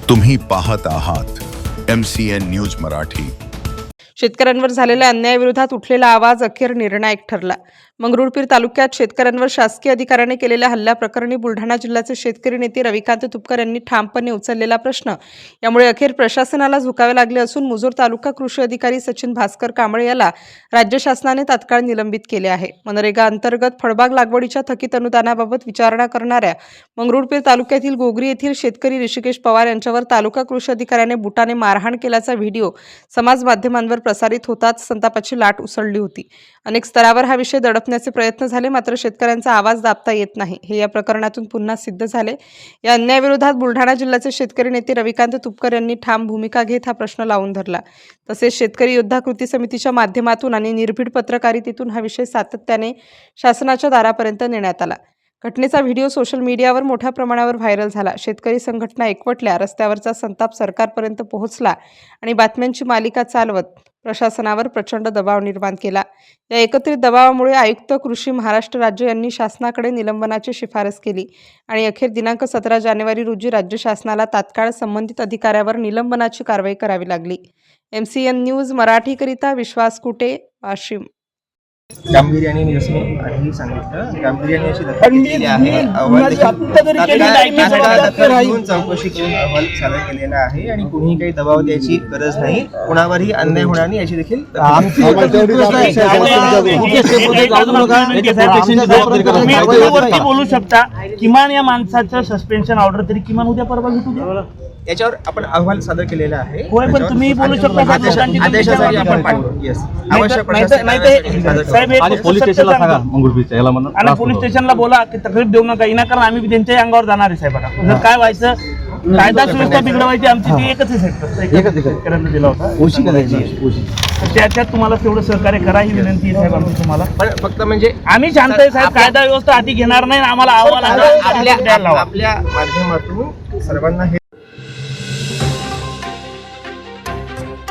तुम्ही पाहत आहात MCN न्यूज मराठी। शेतकऱ्यांवर झालेल्या अन्यायाविरोधात उठलेला आवाज अखेर निर्णायक ठरला। मंगरुळपीर तालुक्यात शेतकऱ्यांवर शासकीय अधिकाऱ्याने केलेल्या हल्ल्याप्रकरणी बुलढाणा जिल्ह्याचे शेतकरी नेते रविकांत तुपकर यांनी ठामपणे उचललेला प्रश्न यामुळे अखेर प्रशासनाला झुकावे लागले असून मुजोर तालुका कृषी अधिकारी सचिन भास्कर कांबळे याला राज्य शासनाने तात्काळ निलंबित केले आहे। मनरेगा अंतर्गत फळबाग लागवडीच्या थकीत अनुदानाबाबत विचारणा करणाऱ्या मंगरुळपीर तालुक्यातील गोगरी येथील शेतकरी ऋषिकेश पवार यांच्यावर तालुका कृषी अधिकाऱ्याने बुटाने मारहाण केल्याचा व्हिडिओ समाज माध्यमांवर प्रसारित होताच संतापाची लाट उसळली होती। अनेक स्तरावर हा विषय दडपण्याचे प्रयत्न झाले, मात्र शेतकऱ्यांचा आवाज दाबता येत नाही हे या प्रकरणातून पुन्हा सिद्ध झाले। या अन्यायाविरोधात बुलढाणा जिल्ह्याचे शेतकरी नेते रविकांत तुपकर यांनी ठाम भूमिका घेत हा प्रश्न लावून धरला। तसेच शेतकरी योद्धा कृती समितीच्या माध्यमातून आणि निर्भीड पत्रकारितेतून हा विषय सातत्याने शासनाच्या दारापर्यंत नेण्यात आला। घटनेचा व्हिडिओ सोशल मीडियावर मोठ्या प्रमाणावर व्हायरल झाला। शेतकरी संघटना एकवटल्या, रस्त्यावरचा संताप सरकारपर्यंत पोहोचला आणि बातम्यांची मालिका चालवत प्रशासनावर प्रचंड दबाव निर्माण केला। या एकत्रित दबावामुळे आयुक्त कृषी महाराष्ट्र राज्य यांनी शासनाकडे निलंबनाची शिफारस केली आणि अखेर दिनांक 17 जानेवारी रोजी राज्य शासनाला तात्काळ संबंधित अधिकाऱ्यावर निलंबनाची कारवाई करावी लागली। MCN न्यूज मराठीकरिता विश्वास कुटे, वाशिम। गांभीर्याने मी जसं आधी सांगितलं, गांभीर्याने अशी दखल घेतलेली आहे। अहवाल घेऊन चौकशी करून अहवाल सादर केलेला आहे आणि कुणीही काही दबाव द्यायची गरज नाही, कुणावरही अन्याय होणार नाही याची देखील बोलू शकता। किमान या माणसाचं सस्पेन्शन ऑर्डर तरी किमान उद्या परवा भेटू द्या, याच्यावर आपण अहवाल सादर केलेला आहे। होय, पण तुम्ही बोलू शकता आदेशासाठी आपण पाठवू। येस, आवश्यक पोलीस स्टेशनला सांगा, मंगरुळपीरच्या याला म्हणा आणि पोलीस स्टेशनला बोला की तक्रार देऊ नका, विनाकारण आम्ही त्यांच्याही अंगावर जाणार आहे साहेब। जर काय व्हायचं, कायदा सुव्यवस्था बिघडवायची आमची ती एकच शेतकऱ्यांना दिला होता, त्याच्यात तुम्हाला तेवढं सहकार्य करा ही विनंती आहे साहेब आमची तुम्हाला। पण फक्त म्हणजे आम्ही शांत आहे साहेब, कायदा व्यवस्था हाती घेणार नाही, आम्हाला अहवाल आपल्या माध्यमातून सर्वांना हे